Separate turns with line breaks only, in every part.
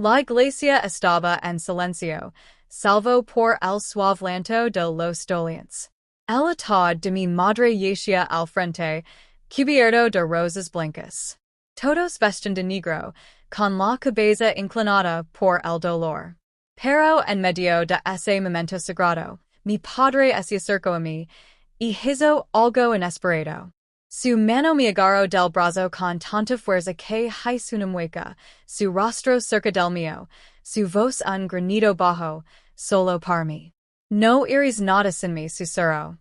La Iglesia estaba en silencio, salvo por el suave llanto de los dolientes. El atad de mi madre yacía al frente, cubierto de rosas blancas. Todos vestían de negro, con la cabeza inclinada por el dolor. Pero en medio de ese momento sagrado, mi padre se acercó a mí, y hizo algo inesperado. Su mano me agarró del brazo con tanta fuerza que hizo una mueca, su rostro cerca del mío, su voz un granido bajo, solo para mí. No iris nada sin mí, susurró.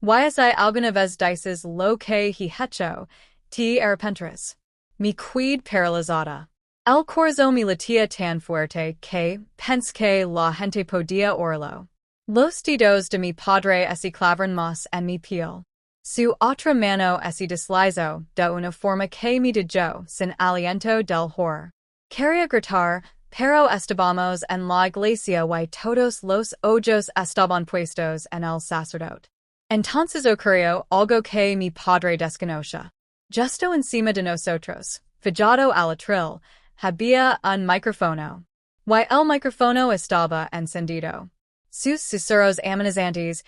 Si alguna vez dices lo que he hecho, te arrepentirás. Me quedé paralizada. El corazón me latía tan fuerte que pensé que la gente podía oírlo. Los dedos de mi padre se clavaron más en mi piel. Su otra mano se deslizó de una forma que me dejó sin aliento del horror. Quería gritar, pero estábamos en la iglesia y todos los ojos estaban puestos en el sacerdote. Entonces ocurrió algo que mi padre desconocía. Justo encima de nosotros, fijado al atril, había un micrófono. El micrófono estaba encendido. Sus susurros amenazantes,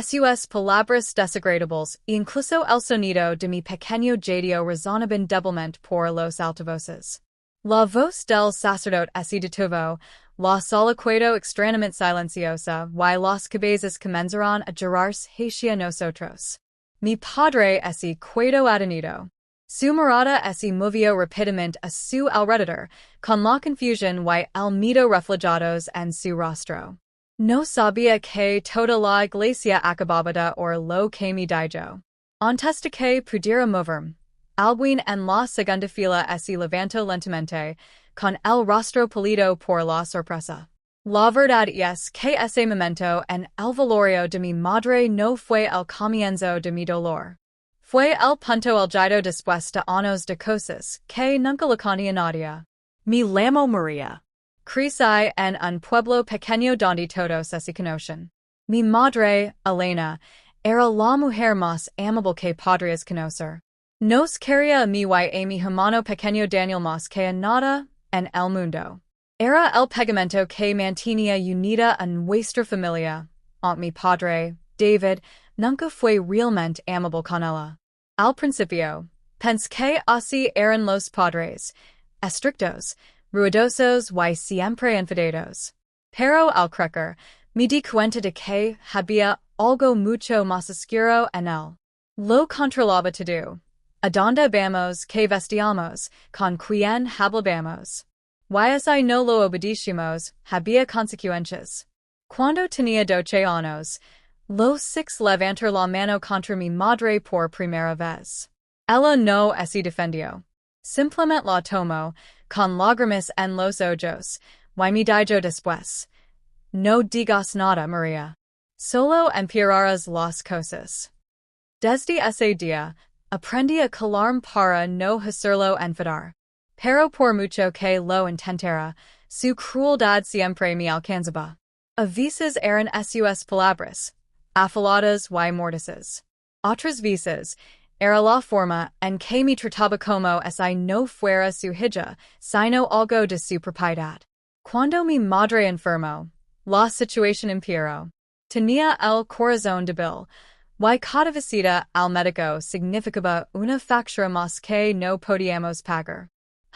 sus palabras desagradables, e incluso el sonido de mi pequeño jadio resonaban débilmente por los altavoces. La voz del sacerdote se detuvo, la sala quedó extrañamente silenciosa y las cabezas comenzaron a girarse hacia nosotros. Mi padre se quedó atenido. Su mirada se movió rápidamente a su alrededor, con la confusión y el miedo reflejados en su rostro. No sabía que toda la iglesia acababa de oír lo que me dijo. Antes de que pudiera moverme, alguien en la segunda fila se levantó lentamente, con el rostro pálido por la sorpresa. La verdad es que ese momento en el velorio de mi madre no fue el comienzo de mi dolor. Fue el punto álgido después de años de cosas que nunca le conté a nadie. Me llamo María. Crecí en un pueblo pequeño donde todos se conocen. Mi madre, Elena, era la mujer más amable que podrías conocer. Nos quería a mí y a mi hermano pequeño Daniel más que a nada en el mundo. Era el pegamento que mantenía unida a nuestra familia. Mi padre, David, nunca fue realmente amable con ella. Al principio, pensé que así eran los padres, estrictos, ruidosos y siempre enfadados. Pero al crecer, me di cuenta de que había algo mucho más oscuro en él. Lo controlaba todo. ¿A dónde vamos, qué vestíamos, con quién hablábamos? Si no lo obedecimos, había consecuencias. Cuando tenía 12 años, los 6 levantar la mano contra mi madre por primera vez. Ella no se defendió. Simplemente la tomó, con lágrimas en los ojos, y me dijo después. No digas nada, María. Solo empeorarás las cosas. Desde ese día, aprendí a callarme para no hacerlo enfadar. Pero por mucho que lo intentara, su crueldad siempre me alcanzaba. A veces eran sus palabras, afiladas y mordaces. Otras veces, era la forma en que me trataba como si no fuera su hija, sino algo de su propiedad. Cuando mi madre enfermó, la situación empeoró. Tenía el corazón débil, y cada visita al médico significaba una factura más que no podíamos pagar.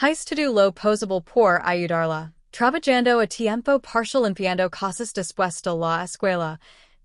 Hice todo lo posible por ayudarla, trabajando a tiempo parcial limpiando cosas después de la escuela,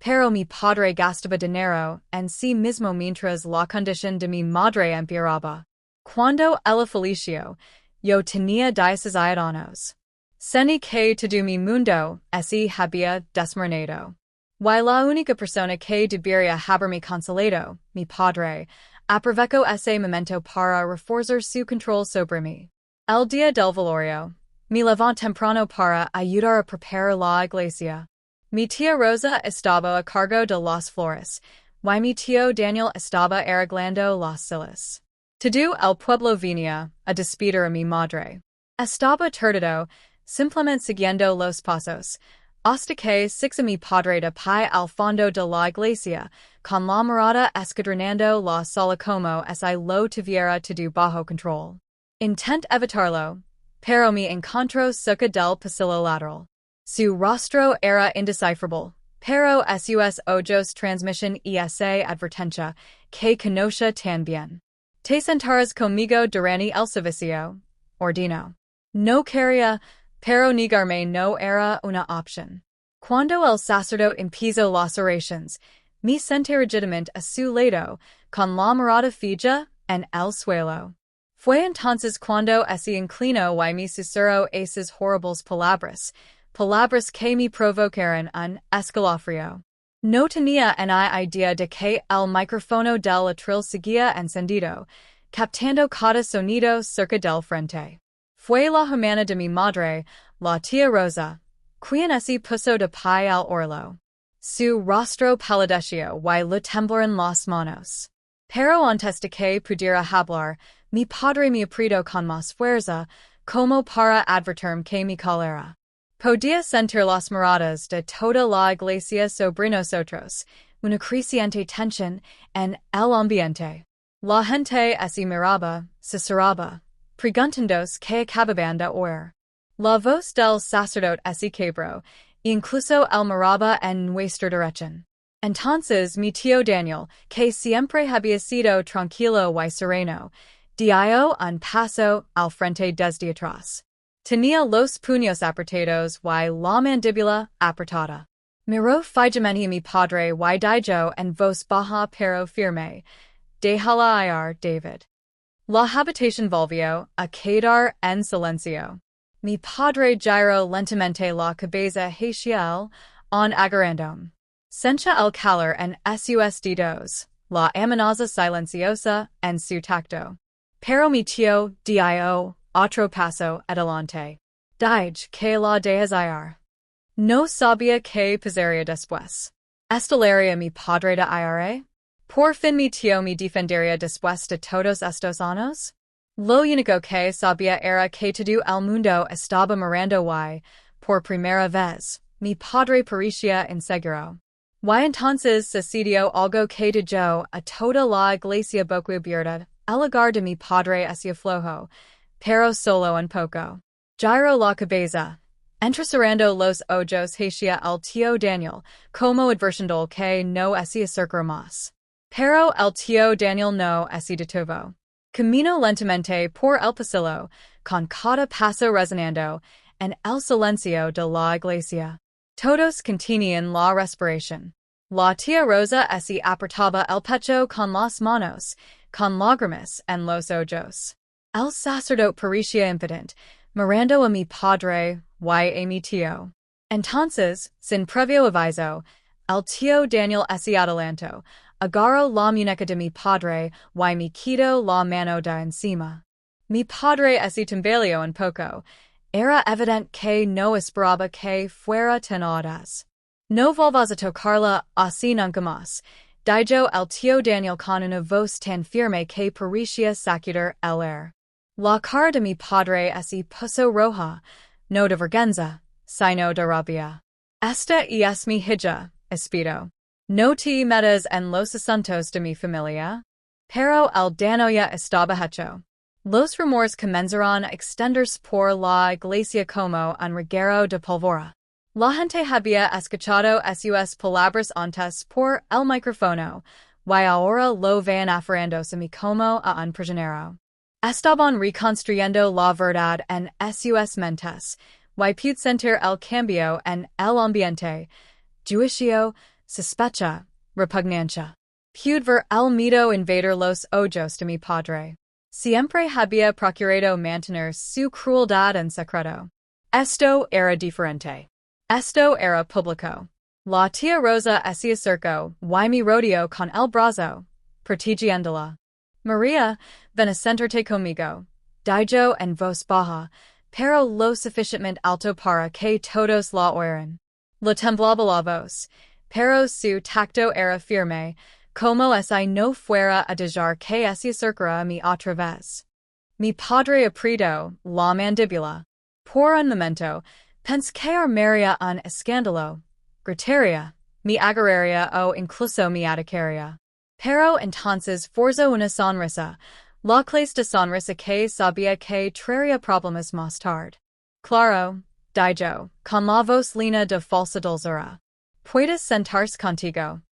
pero mi padre gastaba dinero en sí mismo mientras la condición de mi madre empeoraba. Cuando ella falleció, yo tenía 16 años. Sentí que todo mi mundo se había desmoronado. Y la única persona que debería haberme consolado, mi padre, aprovechó ese momento para reforzar su control sobre mí. El día del velorio, me levanté temprano para ayudar a preparar la iglesia. Mi tía Rosa estaba a cargo de las flores, y mi tío Daniel estaba arreglando las sillas. Todo el pueblo venía a despedir a mi madre. Estaba aturdido, simplemente siguiendo los pasos, hasta que a mi padre de pie al fondo de la iglesia, con la mirada escudriñando la sala como si lo tuviera todo bajo control. Intent evitarlo, pero me encontró cerca del pasillo lateral. Su rostro era indecifrable, pero sus ojos transmisión esa advertencia, que conocía tan bien. Te sentarás conmigo durante el servicio, ordino. No quería, pero negarme no era una opción. Cuando el sacerdote empezó las oraciones, me senté rigidamente a su lado, con la mirada fija en el suelo. Fue entonces cuando se inclinó y me susurró esas horribles palabras, palabras que me provocaron un escalofrío. No tenía ni idea de que el micrófono del atril seguía encendido, captando cada sonido cerca del frente. Fue la hermana de mi madre, la tía Rosa, quien se puso de pie al orlo. Su rostro palideció y le temblaron las manos. Pero antes de que pudiera hablar, mi padre me apretó con más fuerza, como para advertirme que mi cólera. Podía sentir las miradas de toda la iglesia sobre nosotros, una creciente tensión en el ambiente. La gente se miraba, susurraba, preguntándose que acababan de oír. La voz del sacerdote se quebró, incluso el miraba en nuestra dirección. Entonces mi tío Daniel, que siempre había sido tranquilo y sereno, dio un paso al frente desde atrás. Tenía los puños apretados y la mandíbula apretada. Miró fijamente a mi padre y dijo en voz baja pero firme, déjala ir, David. La habitación volvió a quedar en silencio. Mi padre giró lentamente la cabeza hacia él, agarrándome. Sentía el calor en sus dedos, la amenaza silenciosa en su tacto. Pero mi tío dio otro paso adelante. Dije que la dejas ir. No sabía qué pasaría después. ¿Estelaría mi padre de ir? Por fin mi tío me defendería después de todos estos años? Lo único que sabía era que todo el mundo estaba mirando y, por primera vez, mi padre parecía inseguro. Y entonces sucedió algo que dejó a toda la iglesia boquiabierta. El lugar de mi padre se aflojó, pero solo un poco. Giró la cabeza, entrecerrando los ojos hacia el tío Daniel, como advirtiendo que no se acercara más. Pero el tío Daniel no se detuvo. Caminó lentamente por el pasillo, con cada paso resonando en el silencio de la iglesia. Todos contenían la respiración. La tía Rosa se apretaba el pecho con las manos, con lágrimas en los ojos. El sacerdote parecía impotente, mirando a mi padre y a mi tío. Entonces, sin previo aviso, el tío Daniel se adelantó, agarró la muñeca de mi padre y me quitó la mano de encima. Mi padre se tambaleó un poco. Era evidente que no esperaba que fuera tan audaz. No volvas a tocarla así nunca más, dijo el tío Daniel con una voz tan firme que parecía sacudir el aire. La cara de mi padre se puso roja, no de vergüenza, sino de rabia. Esta es mi hija, espero. No te metas en los asuntos de mi familia. Pero el daño ya estaba hecho. Los rumores comenzaron a extenderse por la iglesia como un reguero de pólvora. La gente había escuchado sus palabras antes por el micrófono, y ahora lo veían aferrándose a mí como a un prisionero. Estaban reconstruyendo la verdad en sus mentes, y pude sentir el cambio en el ambiente, juicio, sospecha, repugnancia. Pude ver el miedo invadir los ojos de mi padre. Siempre había procurado mantener su crueldad en secreto. Esto era diferente. Esto era público. La tía Rosa se acercó y me rodeó con el brazo, protegiéndola. María, ven a sentarte conmigo, dijo en voz baja, pero lo suficientemente alto para que todos la oyeran. Le temblaba la voz, pero su tacto era firme, como si no fuera a dejar que se acercara a mí otra vez. Mi padre apretó la mandíbula. Por un momento, pensé que armaría un escándalo, gritaría, me agarraría o incluso me atacaría. Pero entonces forzó una sonrisa, La clase de sonrisa que sabía que traería problemas más tarde. Claro, dijo, con la voz lina de falsa dulzura. Puedes sentarse contigo.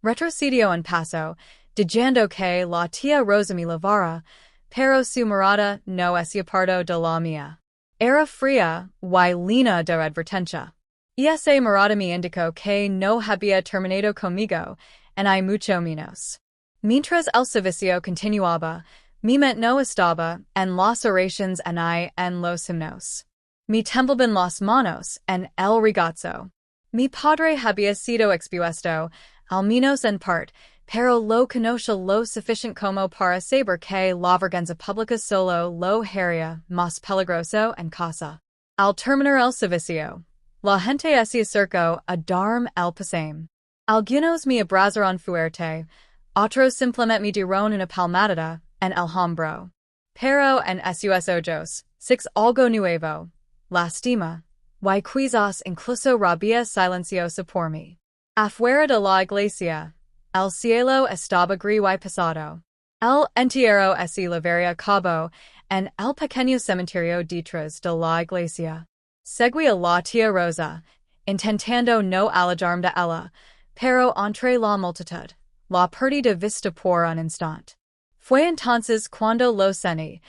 Retrocedió en paso, diciendo que la tía Rosa me lavara, pero su mirada no hacía parte de la mía. Era fría y lina de advertencia. Esa mirada me indicó que no había terminado conmigo, en hay mucho menos. Mientras el servicio continuaba, mi mente no estaba en las oraciones en los himnos. Me temblaban las manos en el regazo. Mi padre había sido expuesto, al menos en parte, pero lo conocía lo suficiente como para saber que la vergüenza pública solo lo haría más peligroso en casa. Al terminar el servicio, la gente se acercó a darme el pésame. Algunos me abrazaron fuerte, otros simplemente me dieron una palmadita en el hombro. Pero en sus ojos, six algo nuevo, lastima, y quizás incluso rabia silenciosa por mí. Afuera de la iglesia, el cielo estaba gris y pesado. El entierro se llevaría a cabo en el pequeño cementerio detrás de la iglesia. Seguí a la tía Rosa, intentando no alejarme de ella, pero entre la multitud, la perdí de vista por un instante. Fue entonces cuando lo sentí,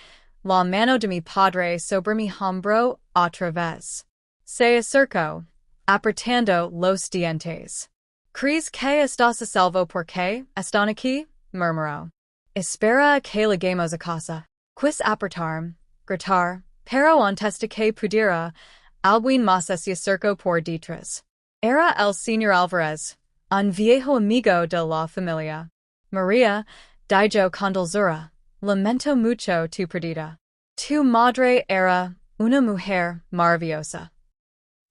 la mano de mi padre sobre mi hombro otra vez. Se acercó, apretando los dientes. ¿Crees que estás a salvo porque están aquí? Murmuró. Espera a que lleguemos a casa. Quis apretarme, gritar, pero antes de que pudiera, alguien más se acercó por detrás. Era el señor Alvarez, un viejo amigo de la familia. María, dijo con dulzura, lamento mucho tu pérdida. Tu madre era una mujer maravillosa.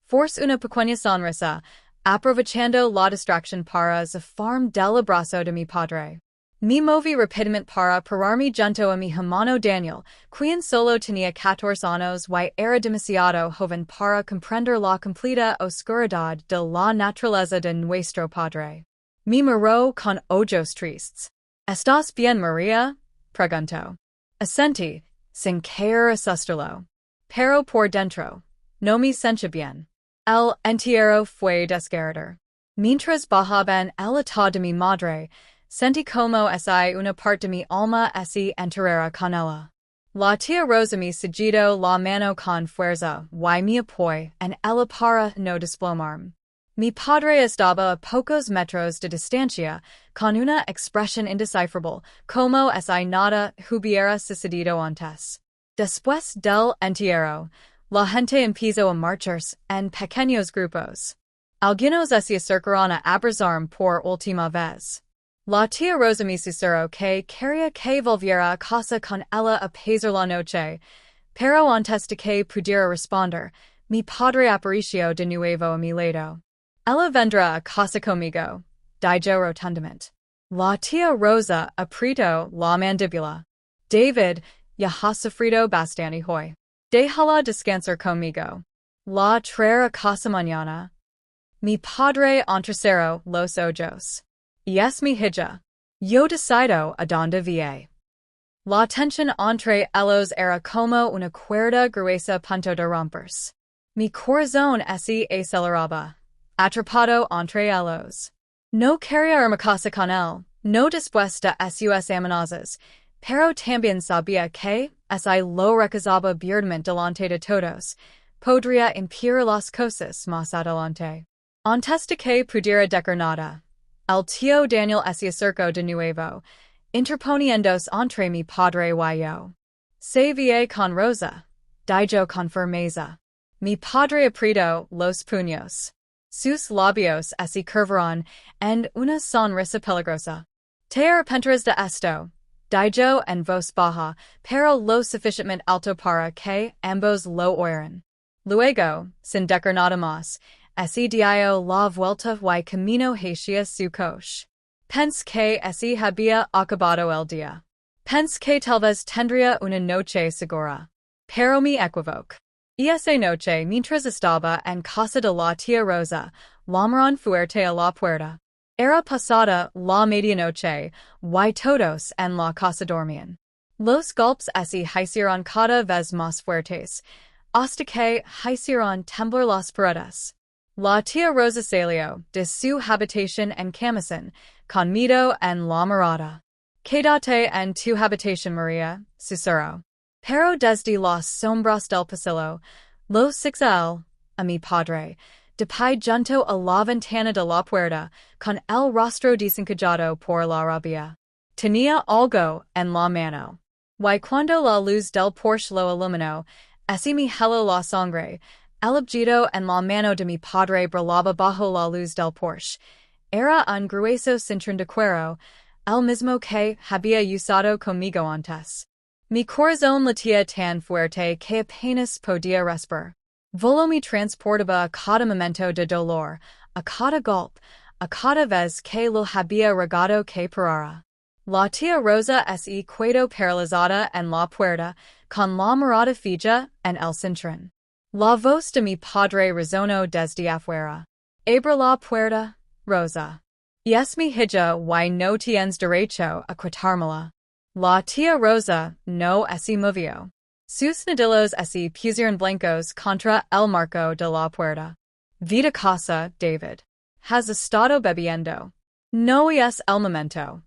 Force una pequeña sonrisa, aprovechando la distracción para zafarme del abrazo de mi padre. Me moví rápidamente para pararme junto a mi hermano Daniel, quien solo tenía 14 años y era demasiado joven para comprender la completa oscuridad de la naturaleza de nuestro padre. Me miró con ojos tristes. ¿Estás bien, María? Preguntó. Asentí, sin querer asustarlo. Pero por dentro, no me sentía bien. El entierro fue desgarrador. Mientras bajaban el estado de mi madre, sentí como si una parte de mi alma se enterrara con ella. La tía Rosa me sujetó la mano con fuerza y me apoyó en ella para no desplomarme. Mi padre estaba a pocos metros de distancia, con una expresión indescifrable, como si nada hubiera sucedido antes. Después del entierro, la gente empezó a marcharse en pequeños grupos. Algunos se acercaron a abrazarme por última vez. La tía Rosa me susurró que quería que volviera a casa con ella a pasar la noche, pero antes de que pudiera responder, mi padre apareció de nuevo a mi lado. Ella vendrá a casa conmigo, dijo rotundamente. La tía Rosa apretó la mandíbula. David, ya has sufrido bastante hoy. Déjala descansar conmigo. La traer a casa mañana. Mi padre entrecerró los ojos. Yes, mi hija. Yo decido a donde vie. La tensión entre ellos era como una cuerda gruesa a punto de romperse. Mi corazón se aceleraba, atrapado entre ellos. No quería irme a casa con él, no después de sus amenazas, pero también sabía que, si lo recusaba abiertamente delante de todos, podría impedir las cosas más adelante. Antes de que pudiera decir nada, el tío Daniel se acercó de nuevo, interponiéndose entre mi padre y yo. Se vie con Rosa, dijo con firmeza. Mi padre apretó los puños. Sus labios se curvaron en una sonrisa peligrosa. Te arrepentirás de esto, dijo en voz baja, pero lo suficientemente alto para que ambos lo oyeran. Luego, sin decir nada más, se dio la vuelta y camino hacia su coche. Pensé que se había acabado el día. Pensé que tal vez tendría una noche segura. Pero me equivoqué. Esa noche, mientras estaba en casa de la tía Rosa, llamaron fuerte a la puerta. Era pasada la medianoche, y todos en la casa dormían. Los golpes ese hicieron cada vez más fuertes, hasta que hicieron temblar las paredes. La tía Rosa salió de su habitación en camisón, con miedo en la mirada. Quédate en tu habitación, María, susurró. Pero desde las sombras del pasillo, lo siguió a mi padre, de pie junto a la ventana de la puerta, con el rostro desencajado por la rabia. Tenía algo en la mano. Y cuando la luz del porche lo iluminó, ese me heló la sangre. El objeto en la mano de mi padre brillaba bajo la luz del porche. Era un grueso cinturón de cuero, el mismo que había usado conmigo antes. Mi corazón latía tan fuerte que apenas podía respirar. Volo me transportaba a cada momento de dolor, a cada golpe, a cada vez que lo había rogado que parara. La tía Rosa se quedó paralizada en la puerta, con la mirada fija en el cinturón. La voz de mi padre resonó desde afuera. Abre la puerta, Rosa. Y es mi hija y no tienes derecho a quitármela. La tía Rosa no se movió. Sus nudillos se pusieron blancos contra el marco de la puerta. Vida casa, David. Has estado bebiendo. No es el momento.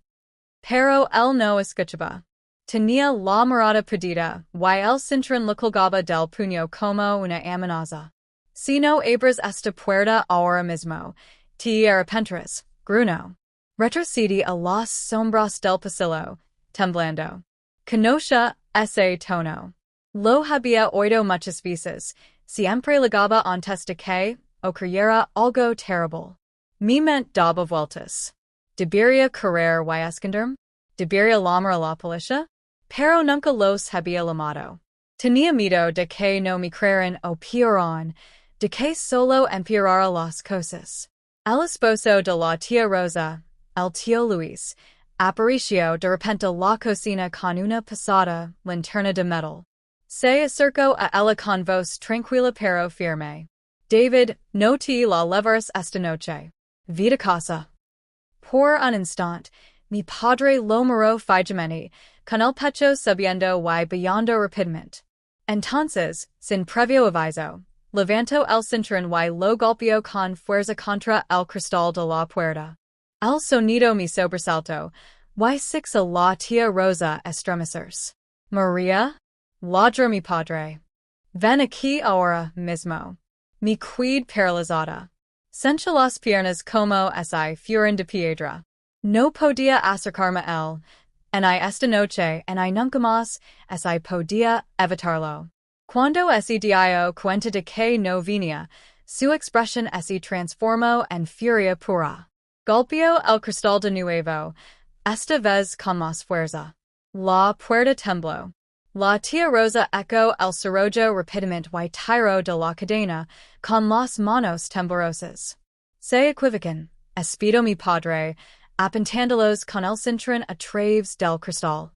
Pero él no escuchaba. Tenía la mirada perdida, y el cinturón le colgaba del puño como una amenaza. Si no abres esta puerta ahora mismo, te arrepentirás, gruñó. Retrocedí a las sombras del pasillo, temblando. Conocía ese tono. Lo había oído muchas veces, siempre ligaba antes de que ocurriera algo terrible. Mi mente daba vueltas. Debería correr y esconderme? Debería llamar a la policía? Pero nunca los había llamado. Tenía miedo de que no me creyeran o peor, de que solo empeorara las cosas. El esposo de la tía Rosa, el tío Luis, apareció de repente la cocina con una pesada linterna de metal. Se acercó a ella con voz tranquila pero firme. David, no te la llevarás esta noche. Vida casa. Por un instante, mi padre lo miró fijamente, con el pecho subiendo y bajando rápidamente. Entonces, sin previo aviso, levantó el cinturón y lo golpeó con fuerza contra el cristal de la puerta. El sonido me sobresaltó, y six a la tía Rosa estremecerse. María? Ladró mi padre. Ven aquí ahora mismo. Me quedé paralizada. Sentí las piernas como si fueran de piedra. No podía acercarme a él, en esta noche y nunca más, si podía evitarlo. Cuando se dio cuenta de que no venía, su expresión se transformó en furia pura. Golpeó el cristal de nuevo, esta vez con más fuerza. La puerta tembló. La tía Rosa echoó el cerrojo rápidamente y tiró de la cadena, con las manos temblorosas. Se equivocan, espero mi padre, apuntándolos con el cinturón a través del cristal.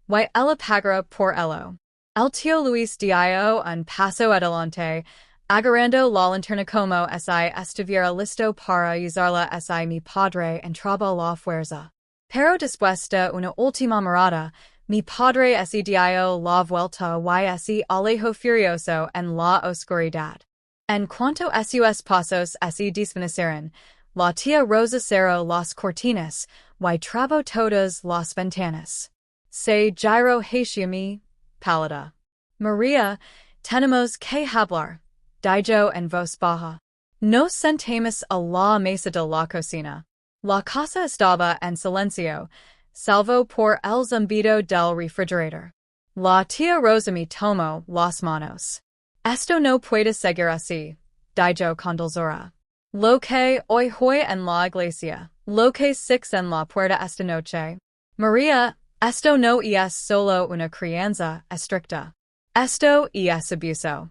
Y ella pagará por ello. El tío Luis dio un paso adelante, agarrando la linterna como si estuviera listo para usarla si mi padre entraba a la fuerza. Pero después de una última mirada, mi padre se dio la vuelta y se alejó furioso en la oscuridad. En cuanto a sus pasos se desvanecieron, la tía Rosa cerró las cortinas y trabó todas las ventanas. Se giró hacia mí, pálida. María, tenemos que hablar, dijo en voz baja. Nos sentamos a la mesa de la cocina. La casa estaba en silencio, salvo por el zumbido del refrigerador. La tía Rosa me tomó las manos. Esto no puede seguir así, dijo con dulzura. Lo que hoy en la iglesia, lo que six en la puerta esta noche. María, esto no es solo una crianza estricta. Esto es abuso.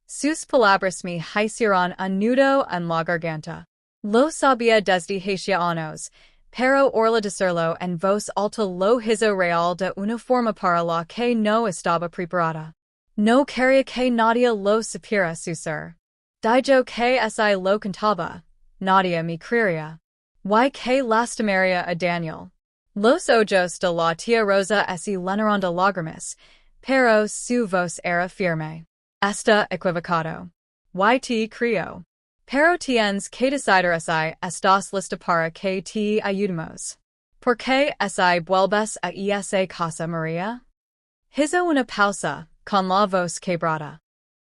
Sus palabras me hicieron un nudo en la garganta. Lo sabía desde hace años, pero orla decirlo en voz alta lo hizo real de una forma para la que no estaba preparada. No quería que nadie lo supiera, Susur. Dijo que si lo contaba, nadie me creería. Y que lastimaría a Daniel. Los ojos de la tía Rosa y lenaron de lágrimas, pero su voz era firme. Esta equivocado. Y creo. Pero tienes que decidir si estás lista para que te ayudemos. ¿Por qué si vuelves a esa casa, María? Hizo una pausa, con la voz quebrada.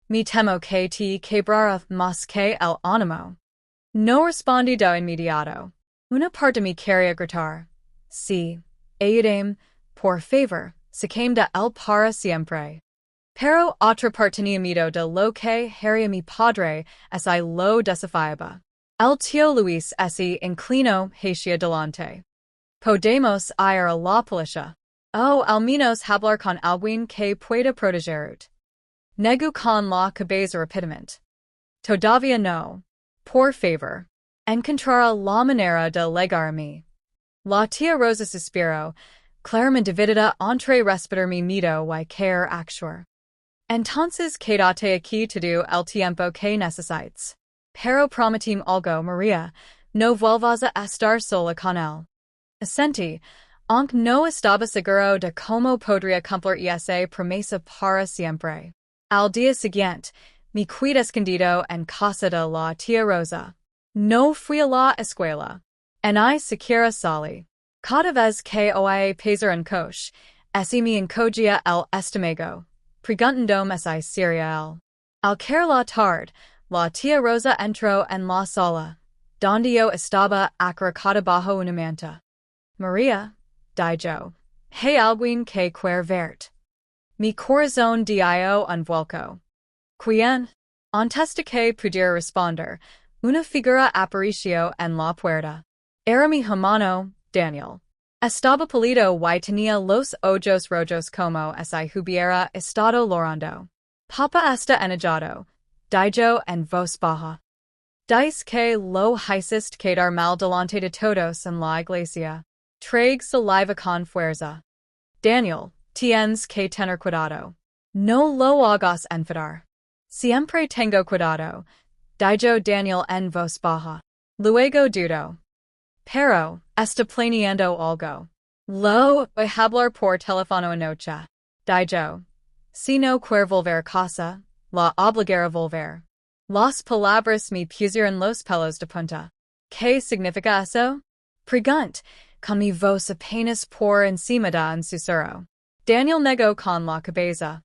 Me temo que te quebrará más que el ánimo. No respondí de inmediato. Una parte me quería gritar. Sí, ayúdame, por favor, sacame de él para siempre. Pero otra parte tenía miedo de lo que haría mi padre si lo desafiaba. El tío Luis se inclinó hacia delante. Podemos ir a la policía. O al menos hablar con alguien que pueda protegerut. Negó con la cabeza rápidamente. Todavía no. Por favor. Encontrar la manera de legarme. La tía Rosa suspiró, claramente dividida entre respetar mi miedo y querer actuar. Entonces quédate aquí todo el tiempo que necesites. Pero prometime algo, María, no vuelvas a estar sola con él. Asentí, aunque no estaba seguro de cómo podría cumplir esa promesa para siempre. Al día siguiente, me quedé escondido en casa de la tía Rosa. No fui a la escuela. Ni siquiera salí. Cada vez que oía pesar en coche, me encogía el estómago, preguntándome si sería él. Al caer la tarde, la tía Rosa entró en la sala, donde yo estaba acurrucada bajo una manta. María, dijo, hay alguien que quiere verte. Mi corazón dio un vuelco. ¿Quién? Antes de que pudiera responder, una figura apareció en la puerta. Era mi hermano, Daniel. Estaba pálido y tenía los ojos rojos como si hubiera estado llorando. Papa está enojado, dijo en voz baja. Dice que lo hiciste quedar mal delante de todos en la iglesia. Trague saliva con fuerza. Daniel, tienes que tener cuidado. No lo hagas enfadar. Siempre tengo cuidado, dijo Daniel en voz baja. Luego dudó. Pero, está planeando algo. Lo voy a hablar por teléfono anoche, dijo. Si no quiere volver a casa, la obligaré a volver. Las palabras me pusieron los pelos de punta. ¿Qué significa eso? Pregunt, con mi voz apenas por encima de un susurro. Daniel negó con la cabeza.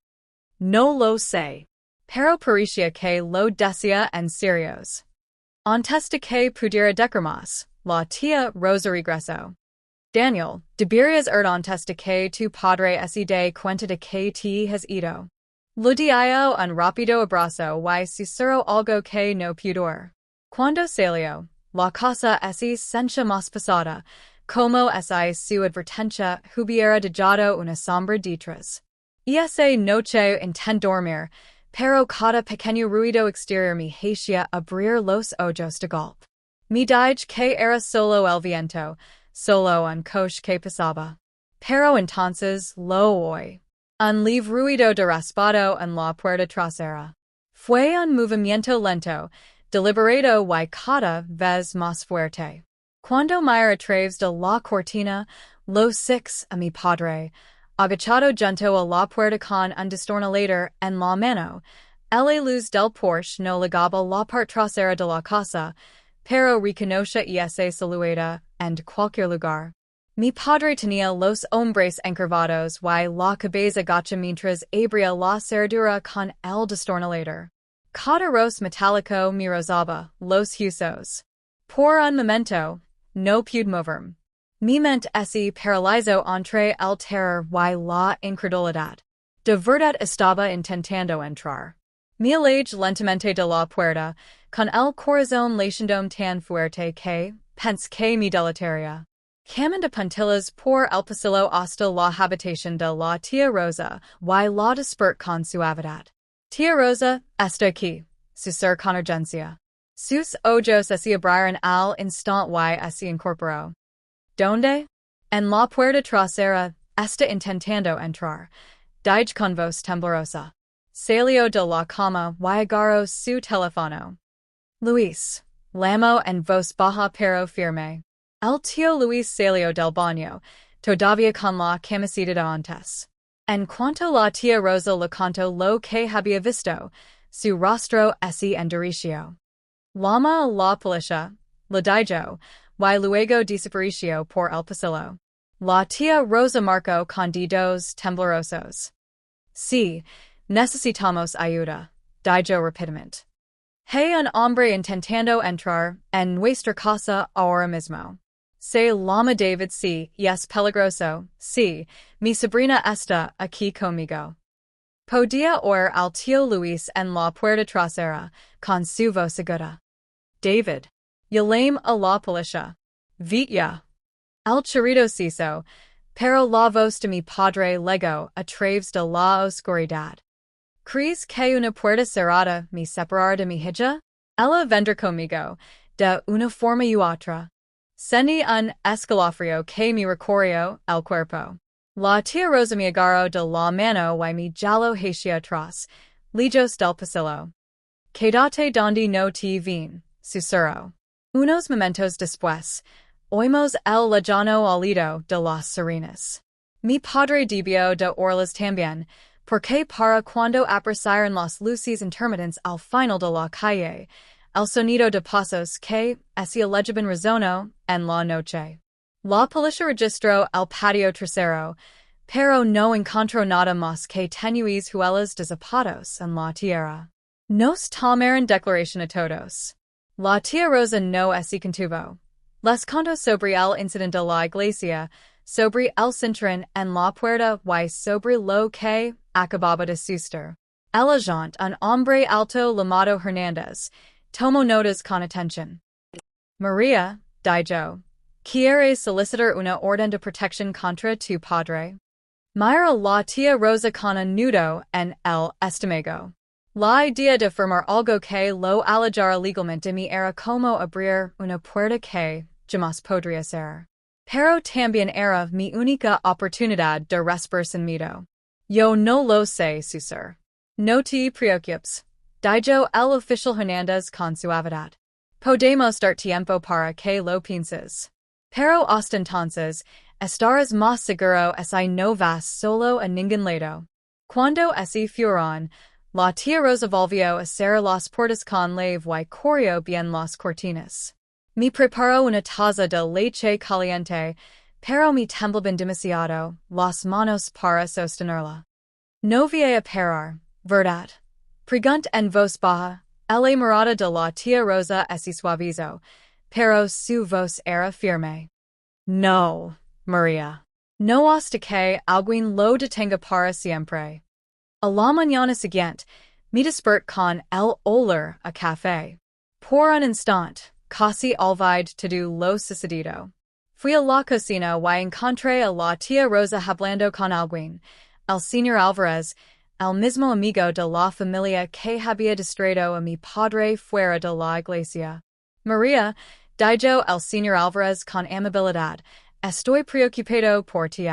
No lo sé. Pero parecía que lo decía en serios. Antes de que pudiera decir más, la tía Rosa regresó. Daniel, deberías ir antes de que tu padre se dé cuenta de que te has ido. Lo dio un rápido abrazo y susurró algo que no pudo. Cuando salió, la casa se sentía más pesada, como si su advertencia hubiera dejado una sombra detrás. Esa noche intenté dormir, pero cada pequeño ruido exterior me hacía abrir los ojos de golpe. Me dije que era solo el viento, solo un coche que pasaba. Pero entonces lo oí. Un leve ruido de raspado en la puerta trasera. Fue un movimiento lento, deliberado y cada vez más fuerte. Cuando me retraves de la cortina, lo six a mi padre, agachado junto a la puerta con un destornillador en la mano. La luz del Porsche no ligaba la parte trasera de la casa, pero reconoce esa silueta en cualquier lugar. Mi padre tenía los hombres encorvados y la cabeza gacha mientras abría la cerradura con el destornillador. Cada ros metálico me rozaba los huesos. Por un momento, no pude moverme. Mi mente se paralizó entre el terror y la incredulidad. De verdad estaba intentando entrar. Me alejé lentamente de la puerta, con el corazón latiendo tan fuerte que pensé que me delataría. Caminando puntillas por el pasillo hasta la habitación de la tía Rosa y la desperté con suavidad. Tía Rosa, está aquí, susurró con urgencia. Sus ojos se abrieron al instante y se incorporó. ¿Dónde? En la puerta trasera, está intentando entrar, dije con voz temblorosa. Salió de la cama y agarró su teléfono. Luis, llamó en voz baja pero firme. El tío Luis salió del baño, todavía con la camiseta de antes. En cuanto la tía Rosa le contó lo que había visto, su rostro se endureció. Llama a la policía, le dijo, y luego desapareció por el pasillo. La tía Rosa marcó con dedos temblorosos. Sí, necesitamos ayuda, dijo rápidamente. Hay un hombre intentando entrar en nuestra casa ahora mismo. Se llama David sí, y es peligroso, sí, mi sobrina está aquí conmigo. Podía oír al tío Luis en la puerta trasera, con su voz aguda. David. Llame a la policía. Vite. El chirrido cesó, pero la voz de mi padre llegó a través de la oscuridad. ¿Crees que una puerta cerrada me separará de mi hija? Ella vendrá conmigo, de una forma u otra. Sentí un escalofrío que me recorrió el cuerpo. La tía Rosa me agarró de la mano y me jaló hacia atrás, lejos del pasillo. Quédate donde no te ven, susurró. Unos momentos después, oímos el lejano alido de las sirenas. Mi padre debió de oírlas también, porque para cuando aparecieron las luces intermitentes al final de la calle, el sonido de pasos que se legiban resonó en la noche. La policía registró el patio trasero, pero no encontró nada más que tenues huellas de zapatos en la tierra. Nos tomaron declaración a todos. La tía Rosa no se contuvo. Les contó sobre el incidente de la iglesia, sobre el cinturón en la puerta y sobre lo que acababa de suceder. El agente, un hombre alto llamado Hernández, tomó notas con atención. María, dijo, ¿quieres solicitar una orden de protección contra tu padre? Mira la tía Rosa con un nudo en el estómago. La idea de firmar algo que lo alejara legalmente de mí era como abrir una puerta que jamás podría ser. Pero también era mi única oportunidad de respirar sin miedo. Yo no lo sé, Susur. No te preocupes, dijo el oficial Hernández con suavidad. Podemos dar tiempo para que lo pienses. Pero hasta entonces, estarás más seguro si no vas solo a ningún lado. Cuando se fueron, la tía Rosa volvió a cerrar las puertas con llave y corrió bien las cortinas. Me preparó una taza de leche caliente, pero me temblaban demasiado las manos para sostenerla. No voy a parar, verdad? Preguntó en voz baja. La mirada de la tía Rosa se suavizó, pero su voz era firme. No, María. No hasta que alguien lo detenga para siempre. A la mañana siguiente, me desperté con el olor a café. Por un instante, casi olvidé todo lo sucedido. Fui a la cocina y encontré a la tía Rosa hablando con alguien, el señor Álvarez, el mismo amigo de la familia que había distraído a mi padre fuera de la iglesia. María, dijo el señor Álvarez con amabilidad, estoy preocupado por ti.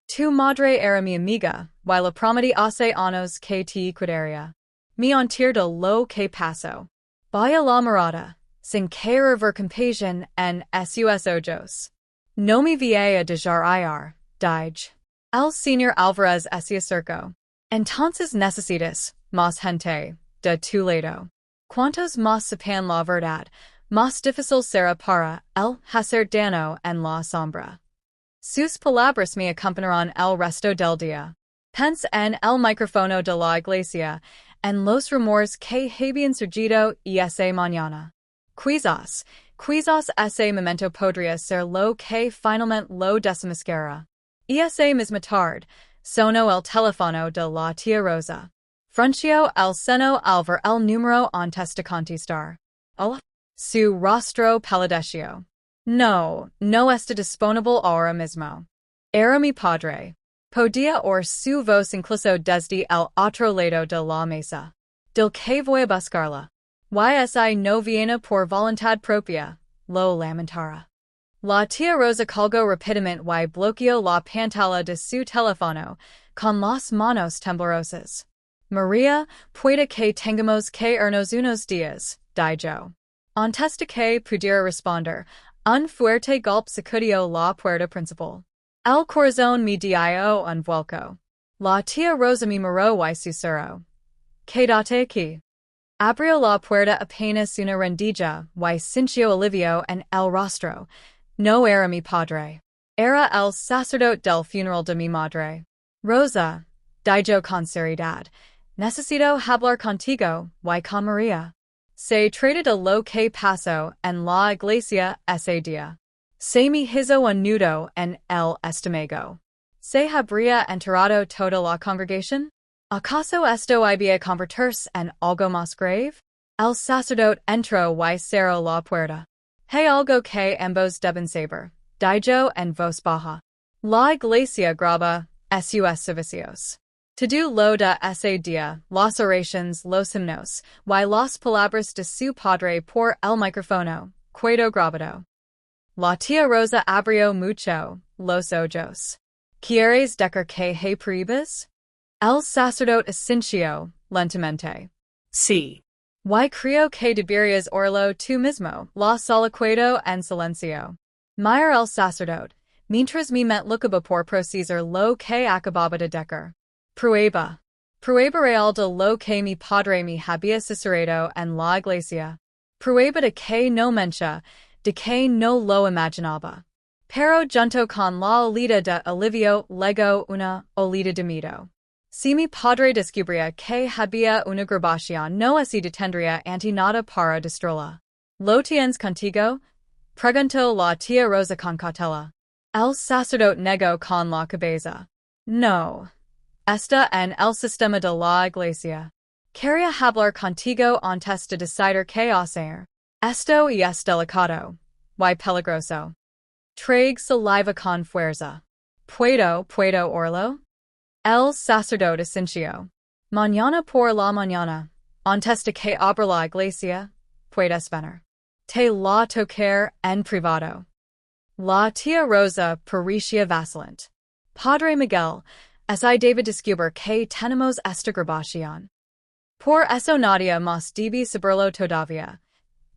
Tu madre era mi amiga, y le prometí hace años que te cuidaría. Me enteré de lo que pasó. Vaya la mirada, sin querer ver compasión en sus ojos. No me voy a dejar ir, dije. El señor Álvarez se acercó. Entonces necesitas más gente de tu lado. Cuantos más sepan la verdad, más difícil será para él hacer daño en la sombra. Sus palabras me acompañarán el resto del día. Pense en el micrófono de la iglesia, en los rumores que habían surgido esa mañana. Quizás ese momento podría ser lo que finalmente lo desenmascara. Esa misma tarde, sonó el teléfono de la tía Rosa. Frunció el seno al ver el número antes de contestar. Hola. Su rostro palideció. No está disponible ahora mismo. Era mi padre. Podía oír su voz incluso desde el otro lado de la mesa. Del que voy a buscarla. Si no viene por voluntad propia, lo lamentara. La tía Rosa colgó rápidamente y bloqueó la pantalla de su teléfono, con las manos temblorosas. María, puede que tengamos que irnos unos días, dijo. Antes de que pudiera responder, un fuerte golpe sacudió la puerta principal. El corazón mi dio un vuelco. La tía Rosa mi moró y susuro. Quédate aquí. Abrió la puerta apenas una rendija y cincho Olivio en el rostro. No era mi padre. Era el sacerdote del funeral de mi madre. Rosa, dijo con seriedad, necesito hablar contigo y con María. Se trata de lo que pasó en la iglesia ese día. Se me hizo un nudo en el estómago. ¿Se habría enterado toda la congregación? ¿Acaso esto iba a convertirse en algo más grave? El sacerdote entró y cerró la puerta. Hay algo que ambos deben saber, dijo en voz baja. La iglesia graba sus servicios. Todo lo de ese día, las oraciones, los himnos, y las palabras de su padre por el micrófono, quedó grabado. La tía Rosa abrió mucho los ojos. ¿Quieres decir que hay pruebas? El sacerdote asintió lentamente.
Sí.
Y creo que deberías orlo tú mismo, la sala quedó en silencio. Mira el sacerdote, mientras mi mente lucaba por procesar lo que acababa de decir. Prueba. Prueba real de lo que mi padre me había susurrado en la iglesia. Prueba de que no mentia, de que no lo imaginaba. Pero junto con la olida de Olivio legó una olida de miedo. Si mi padre descubría que había una grabación no se detendría ante nada para destruirla. ¿Lo tienes contigo? Preguntó la tía Rosa con cautela. El sacerdote negó con la cabeza. No. Está en el sistema de la iglesia. Quería hablar contigo antes de decidir qué hacer. Esto es delicado. Y peligroso. Trague saliva con fuerza. ¿Puedo orlo? El sacerdote asintió. Mañana por la mañana, antes de que abra la iglesia, puedes venir. Te la tocar en privado. La tía Rosa parecía vacilante. Padre Miguel, I debe descubrir que tenemos esta grabación. Por eso nadie más debe saberlo todavía.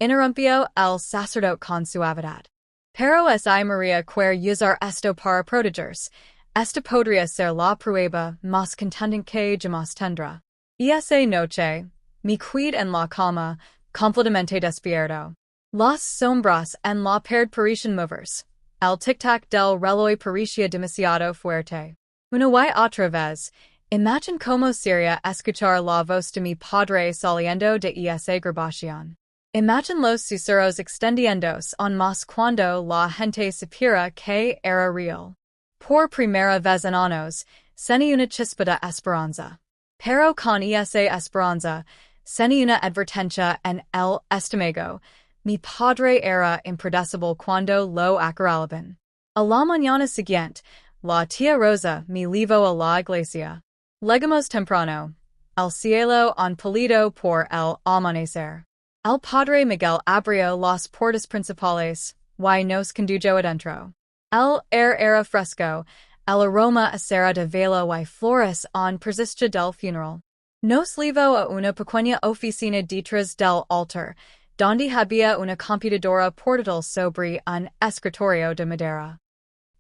Interrumpió el sacerdote con suavidad. Pero si María quiere usar esto para protegerse, esta podría ser la prueba más contundente que jamás tendrá. Y esa noche, me quedé en la cama, completamente despierto. Las sombras en la pared parecían moverse. El tic-tac del reloj parecía demasiado fuerte. Una y otra vez, imagine cómo sería escuchar la voz de mi padre saliendo de esa grabación. Imagine los susurros extendiéndose aún más cuando la gente supiera que era real. Por primera vez en años, sentí una chispa de esperanza. Pero con esa esperanza, sentí una advertencia en el estómago. Mi padre era impredecible cuando lo acorralaban. A la mañana siguiente, la tía Rosa me llevó a la iglesia. Llegamos temprano. El cielo un pálido por el amanecer. El padre Miguel abrió las puertas principales, y nos condujo adentro. El air era fresco, el aroma a cera de vela y flores en presencia del funeral. Nos llevó a una pequeña oficina detrás del altar, donde había una computadora portátil sobre un escritorio de madera.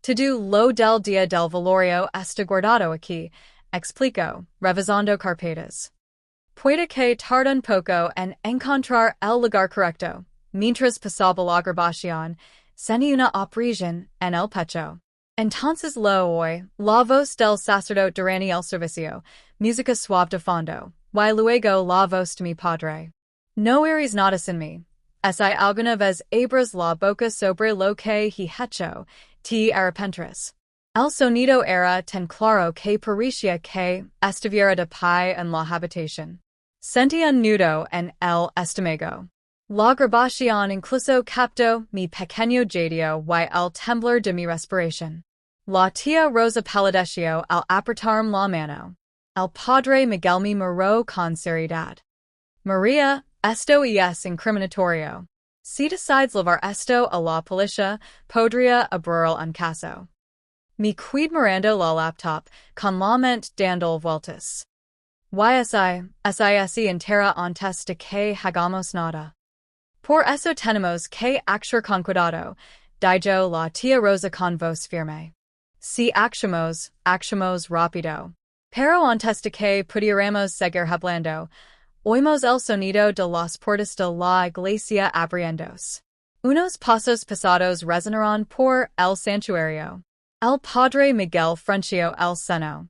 Todo lo del día del velorio está guardado aquí, explicó, revisando carpetas. Puede que tarde un poco en encontrar el lugar correcto, mientras pasaba la grabación, sentí una opresión en el pecho. Entonces lo oí, la voz del sacerdote durante el servicio, música suave de fondo, y luego la voz de mi padre. No eres nada sin mí. Si alguna vez abres la boca sobre lo que he hecho, te arrepentirás. El sonido era tan claro que parecía que estuviera de pie en la habitación. Sentí un nudo en el estómago. La grabación incluso captó mi pequeño jadeó y el temblor de mi respiración. La tía Rosa palideció al apretarme la mano. El padre Miguel me miró con seriedad. María, esto es incriminatorio. Si decides llevar esto a la policía, podría abrir un caso. Me quedé mirando la laptop, con la mente dando vueltas. Si entera antes de que hagamos nada. Por eso tenemos que actuar con cuidado, dijo la tía Rosa con voz firme. Si actions rápido. Pero antes de que pudiéramos seguir hablando, oímos el sonido de las puertas de la iglesia abriéndose. Unos pasos pesados resonaron por el santuario. El Padre Miguel frunció el seno.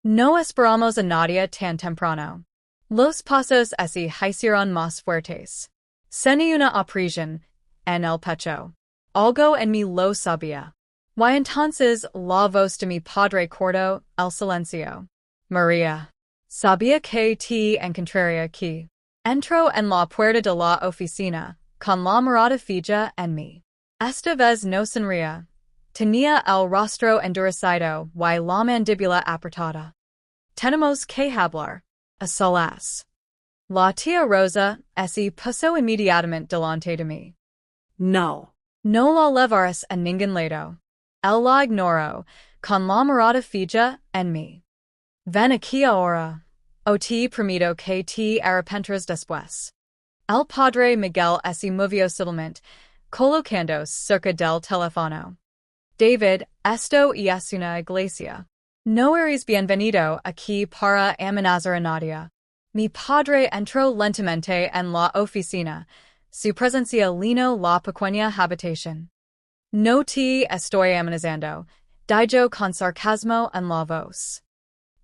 No esperamos a nadie tan temprano. Los pasos se hicieron más fuertes. Sentí una opresión en el pecho. Algo en mí lo sabía. Y entonces la voz de mi padre cortó el silencio. María. Sabía que te encontraría aquí. Entró en la puerta de la oficina, con la mirada fija en mí. Esta vez no sonría. Tenía el rostro endurecido y la mandíbula apretada. Tenemos que hablar. A solas. La tía Rosa se puso inmediatamente delante de mí.
No.
No la llevarás a ningún lado. Él la ignoró, con la mirada fija en mí. Ven aquí ahora. O te prometo que te arrepentirás después. El Padre Miguel se movió sutilmente, colocándose cerca del teléfono. David, esto es una iglesia. No eres bienvenido aquí para amenazar a nadie. Mi padre entró lentamente en la oficina. Su presencia llenó la pequeña habitación. No te estoy amenazando, dijo con sarcasmo en la voz.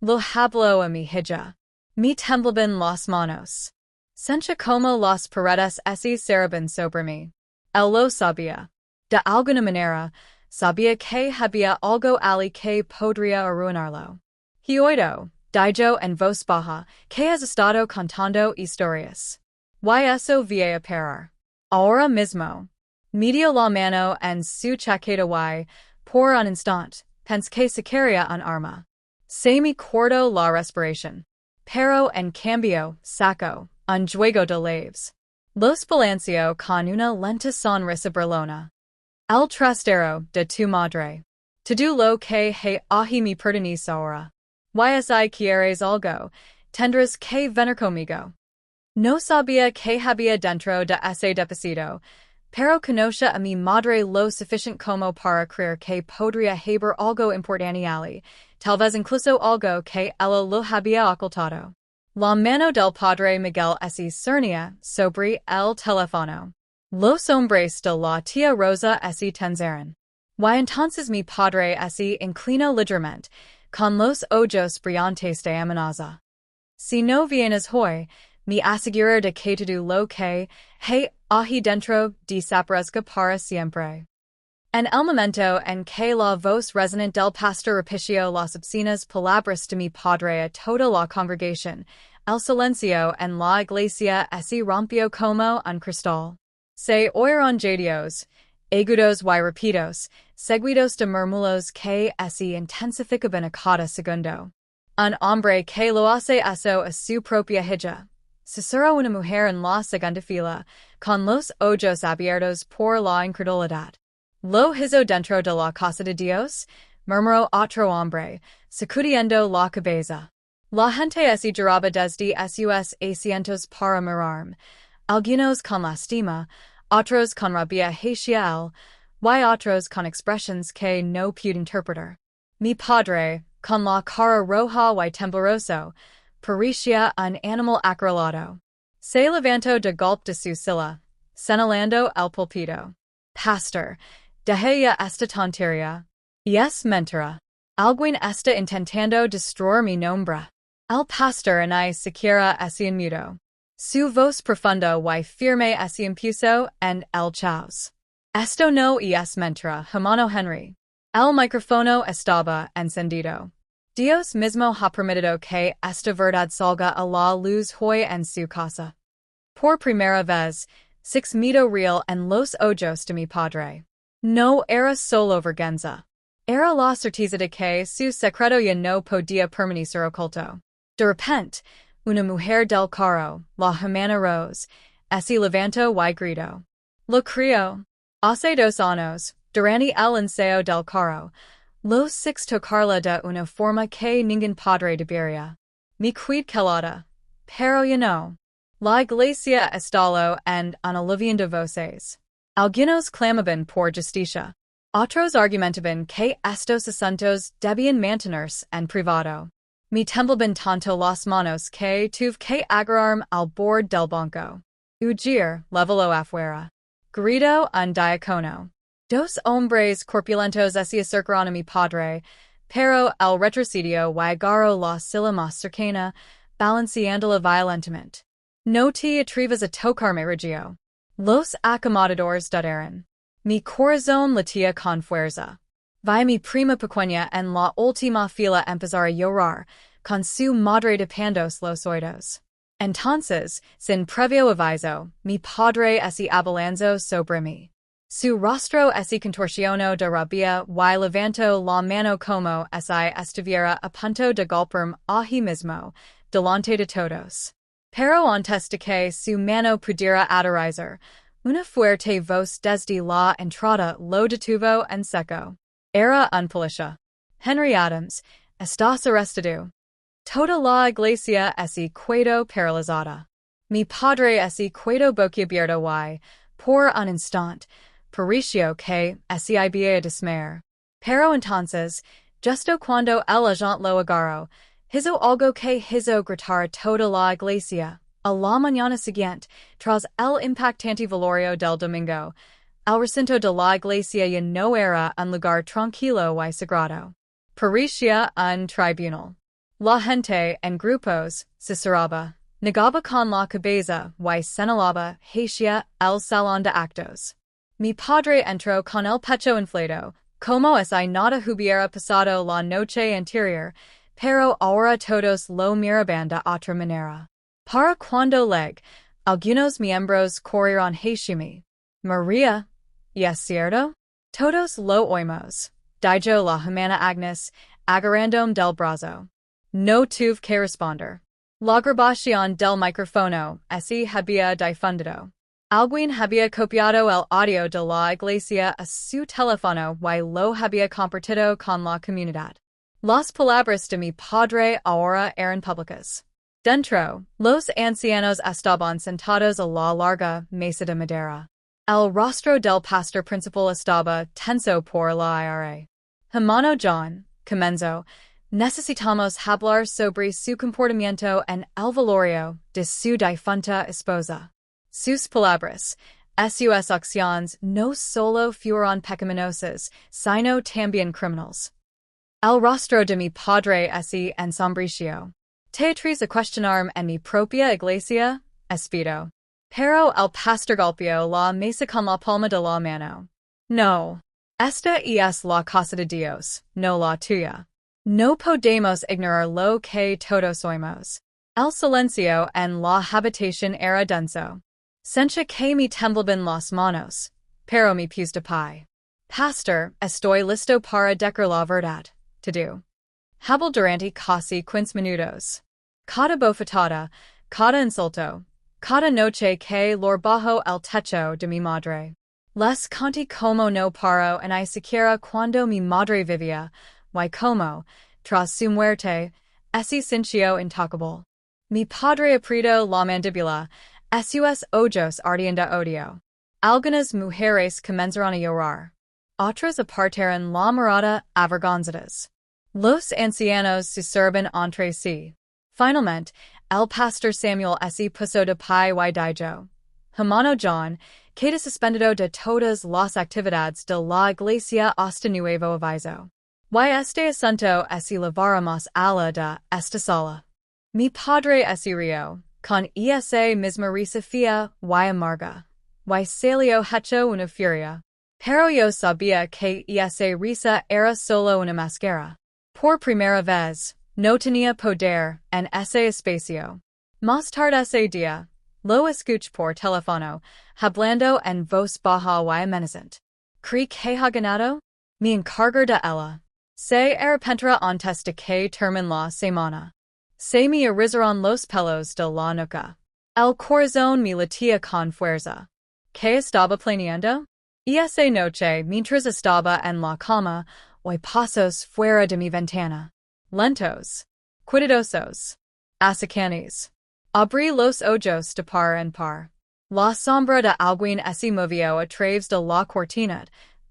Lo hablo a mi hija. Me temblaban las manos. Sentía como las paredes se cerraban sobre mí. Él lo sabía. De alguna manera, sabía que había algo allí que podría arruinarlo. He oído, dijo en voz baja, que has estado contando historias. Y eso voy a parar. Ahora mismo. Metió la mano en su chaqueta y, por un instante, pensé que sacaría un arma. Se me cortó la respiración. Pero en cambio, sacó un juego de labios. Los balanceó con una lenta sonrisa burlona. El trastero de tu madre. Todo lo que he ahí me pertenece ahora. Y si quieres algo, tendrás que venir conmigo. No sabía que había dentro de ese depósito, pero conocía a mi madre lo suficiente como para creer que podría haber algo importante allí, tal vez incluso algo que ella lo había ocultado. La mano del Padre Miguel se cernía sobre el teléfono. Los hombres de la tía Rosa se tensaron. Y entonces mi padre se inclinó ligeramente, con los ojos brillantes de amenaza. Si no vienes hoy, me aseguro de que todo lo que he ahí dentro desaparezca para siempre. En el momento en que la voz resonante del pastor repitió las obscenas palabras de mi padre a toda la congregación, el silencio en la iglesia se rompió como un cristal. Se oyeron gemidos, agudos y rápidos, seguidos de murmullos que se intensificaban a cada segundo. Un hombre que lo hace eso a su propia hija. Susurró una mujer en la segunda fila, con los ojos abiertos por la incredulidad. Lo hizo dentro de la casa de Dios, murmuró otro hombre, sacudiendo la cabeza. La gente se giraba desde sus asientos para mirarme, algunos con lástima, otros con rabia hacia él, y otros con expresiones que no pude interpretar. Mi padre, con la cara roja y tembloroso, parecía un animal acorralado. Se levantó de golpe de su silla, señalando el púlpito. Pastor, deje ya esta tontería. Es mentira. Alguien está intentando destruir mi nombre. El pastor ni siquiera se inmutó. Su voz profunda y firme se impuso en el caos. Esto no es mentira, hermano Henry. El micrófono estaba encendido. Dios mismo ha permitido que esta verdad salga a la luz hoy en su casa. Por primera vez, se miró real en los ojos de mi padre. No era solo vergüenza. Era la certeza de que su secreto ya no podía permanecer oculto. De repente, una mujer del carro, la hermana Rose, se levantó y gritó. Lo creo. Hace 2 años, durante el enseo del carro, los six tocarla de una forma que ningún padre debería. Me quedé calada. Pero ya no. La iglesia estalló en una aluvión de voces. Algunos clamaban por justicia. Otros argumentaban que estos asuntos debían mantenerse en privado. Mi temblaban tanto las manos que tuve que agarrarme al borde del banco. Huir, levelo afuera. Grito un diácono. Dos hombres corpulentos se acercaron a mi padre, pero el retrocedió y agarró la silla más cercana, balanceándola violentamente. No te atrevas a tocarme, Regio. Los acomodatores dudaron. Mi corazón latía con fuerza. Vi mi prima pequeña en la última fila empezar a llorar, con su madre tapándose los oídos. Entonces, sin previo aviso, mi padre se abalanzó sobre mí. Su rostro se contorsionó de rabia y levantó la mano como si estuviera a punto de golpearme ahí mismo, delante de todos. Pero antes de que su mano pudiera aterrizar, una fuerte voz desde la entrada lo detuvo en seco. Era un policía. Henry Adams, estás arrestado. Toda la iglesia se quedó paralizada. Mi padre se quedó boquiabierto y, por un instante, pareció que se iba a desmayar. Pero entonces, justo cuando el agente lo agarró, hizo algo que hizo gritar toda la iglesia. A la mañana siguiente, tras el impactante velorio del domingo, el recinto de la iglesia ya no era un lugar tranquilo y sagrado. Parecía un tribunal. La gente, en grupos, se cerraba, negaba con la cabeza y señalaba hacia el salón de actos. Mi padre entró con el pecho inflado, como si nada hubiera pasado la noche anterior, pero ahora todos lo miraban de otra manera. Para cuando algunos miembros corrieron hacia mí. María, ¿y es cierto? Todos lo oímos. Dijo la hermana Agnes, agarrándome del brazo. No tuve que responder. La grabación del micrófono se había difundido. Alguien había copiado el audio de la iglesia a su teléfono y lo había compartido con la comunidad. Las palabras de mi padre ahora eran públicas. Dentro, los ancianos estaban sentados a la larga mesa de madera. El rostro del pastor principal estaba tenso por la ira. Hermano John, comenzó, necesitamos hablar sobre su comportamiento en el velorio de su difunta esposa. Sus palabras, sus acciones no solo fueron pecaminosas, sino también criminales. El rostro de mi padre se ensombreció. Te atreves a cuestionarme en mi propia iglesia? Espero. Pero el pastor golpeó la mesa con la palma de la mano. No. Esta es la casa de Dios, no la tuya. No podemos ignorar lo que todos oímos. El silencio en la habitación era denso. Sentía que me temblaban las manos, pero mi pies de pie. Pastor, estoy listo para decir la verdad. Todo. Hablo durante casi 15 minutos. Cada bofetada, cada insulto, cada noche que lor bajo el techo de mi madre. Les conté como no paro en ni siquiera cuando mi madre vivía, y como, tras su muerte, se sintió intocable. Mi padre apretó la mandíbula, sus ojos ardían de odio. Algunas mujeres comenzaron a llorar. Otras apartaron la mirada avergonzadas. Los ancianos susurban entre sí. Finalmente, el pastor Samuel se puso de pie y dijo, Hermano John, queda suspendido de todas las actividades de la iglesia hasta nuevo aviso. Y este asunto se llevará más allá de esta sala. Mi padre se rió, con esa misma risa fía y amarga. Y salió hecho una furia. Pero yo sabía que esa risa era solo una máscara. Por primera vez, no tenía poder en ese espacio. Más tarde ese día, lo escuché por teléfono, hablando en voz baja y amenazante. ¿Cree que ha ganado? Me encargo de ella. Se arrepentirá antes de que termine la semana. Se me erizaron los pelos de la nuca. El corazón me latía con fuerza. ¿Qué estaba planeando? Esa noche, mientras estaba en la cama, oí pasos fuera de mi ventana. Lentos. Cuidadosos. Asacanes. Abrí los ojos de par en par. La sombra de alguien se movió a través de la cortina,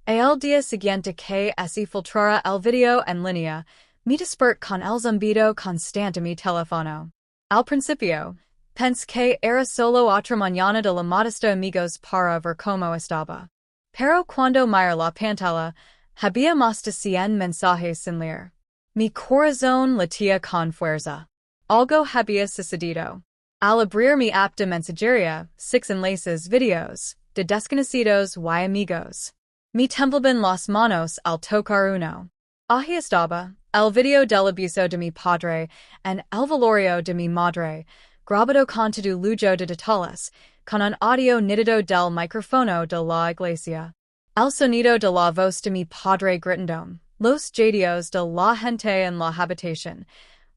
El día siguiente que se filtrara el video en línea, me desperté con el zumbido constante mi teléfono. Al principio, pensé que era solo otra mañana de la modesta amigos para ver cómo estaba. Pero cuando miré la pantalla, había más de 100 mensajes sin leer. Mi corazón latía con fuerza. Algo había sucedido. Al abrir mi app de mensajería, 6 enlaces videos, de desconocidos y amigos. Me temblaban las manos al tocar uno. Ahí estaba, el video del abuso de mi padre, en el velorio de mi madre, grabado con todo lujo de detalles, con un audio nítido del micrófono de la Iglesia. El sonido de la voz de mi padre gritando, los jadios de la gente en la habitación,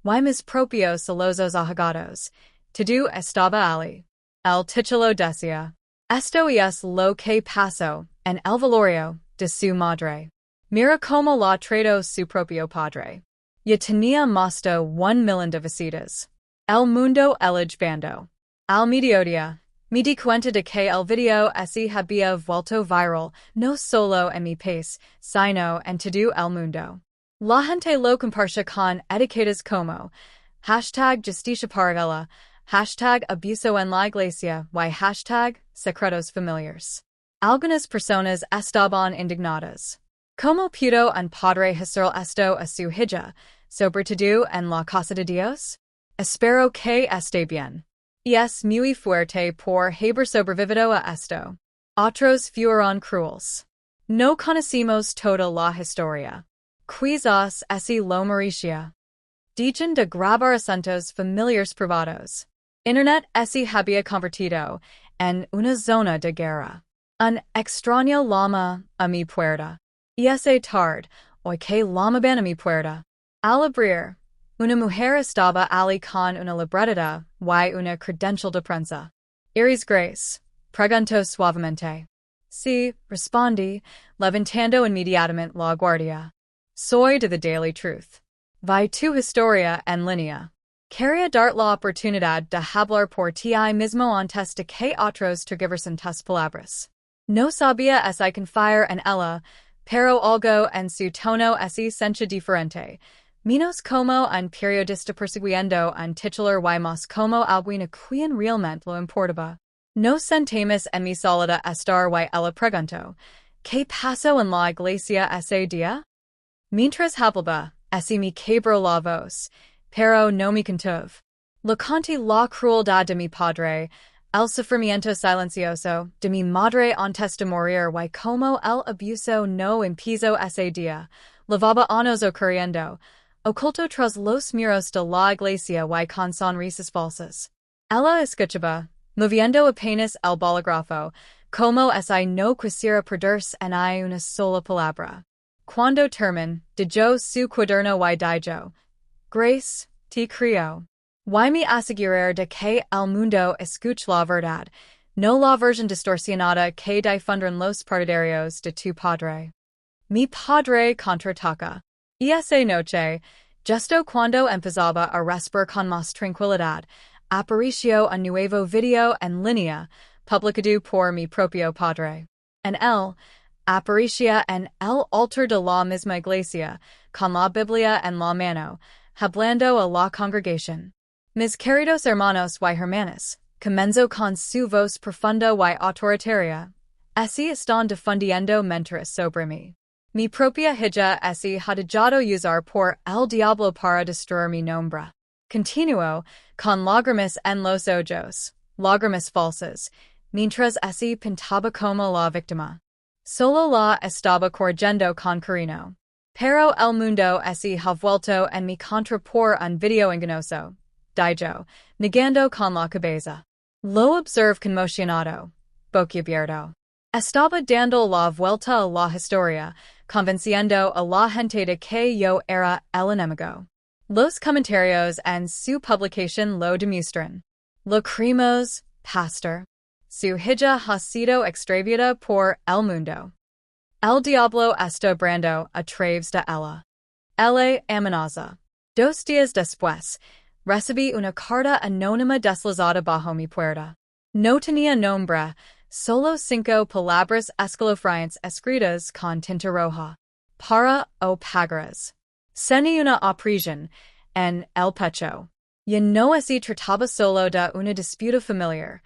y mis propios sollozos ahogados. Todo estaba allí. El título decía, Esto es lo que pasó en el velorio de su madre. Mira cómo la trató su propio padre. Ya tenía más de 1,000,000 de visitas. El mundo eligbando. Al mediodía, me di cuenta de que el video se había vuelto viral, no solo en mi país, sino en todo el mundo. La gente lo compartía con etiquetas como #justicia para ella, #abuso en la iglesia y #secretos familiares. Algunas personas estaban indignadas. ¿Cómo pudo un padre hacer esto a su hija, sobre todo en la casa de Dios? Espero que esté bien. Es muy fuerte por haber sobrevivido a esto. Otros fueron crueles. No conocimos toda la historia. Quizás ese lo merecía. Dejan de grabar asuntos familiares privados. Internet se había convertido en una zona de guerra. Un extraño llama a mi puerta. Esa tarde, hoy que llamaban a mi puerta. Al abrir, una mujer estaba allí con una libreta y una credencial de prensa. ¿Eres Grace? Preguntó suavemente. Sí, respondí, levantando inmediatamente la guardia. Soy de The Daily Truth. Vi tu historia en línea. Quería dar la oportunidad de hablar por ti mismo antes de que otros tergiversen tus palabras. No sabía si confiar en ella, pero algo en su tono se sentía diferente. Menos como un periodista persiguiendo un titular y más como alguien a quien realmente lo importaba. No sentemos en mi soledad estar y ella preguntó, ¿qué pasó en la iglesia ese día? Mientras hablaba, se me quebró la voz, pero no me contuve. Le conté la crueldad de mi padre, el sufrimiento silencioso de mi madre antes de morir y como el abuso no impidió ese día, lavaba años ocurriendo, oculto tras los muros de la iglesia y con sonrisas falsas. Ella escuchaba, moviendo apenas el bolígrafo, como si no quisiera perderse en una sola palabra. Cuando terminó su cuaderno y dijo, Grace, te creo. Y me asegurar de que el mundo escuche la verdad, no la versión distorsionada que difunden los partidarios de tu padre. Mi padre contraataca. Esa noche, justo cuando empezaba a respirar con más tranquilidad, apareció un nuevo video en línea, publicado por mi propio padre. En él, aparecía en el altar de la misma iglesia, con la Biblia en la mano, hablando a la congregación. Mis queridos hermanos y hermanas, comenzó con su voz profunda y autoritaria. Así están difundiendo mentiras sobre mí. Mi propia hija se ha dejado usar por el diablo para destruir mi nombre. Continuó, con lágrimas en los ojos, lágrimas falsas, mientras se pintaba como la víctima. Solo la estaba corrigiendo con cariño. Pero el mundo se ha vuelto en mi contra por un video engañoso, dijo, negando con la cabeza. Lo observé conmocionado, boquiabierto. Estaba dando la vuelta a la historia, convenciendo a la gente de que yo era el enemigo. Los comentarios en su publicación lo demuestran. Lo creemos, pastor. Su hija ha sido extraviada por el mundo. El diablo está brando a través de ella. Ella amenaza. 2 días después, recibí una carta anónima deslizada bajo mi puerta. No tenía nombre, Solo cinco palabras escalofriantes escritas con tinta roja. Para o pagaras. Seni una opresión en el pecho. Y no se trataba solo de una disputa familiar.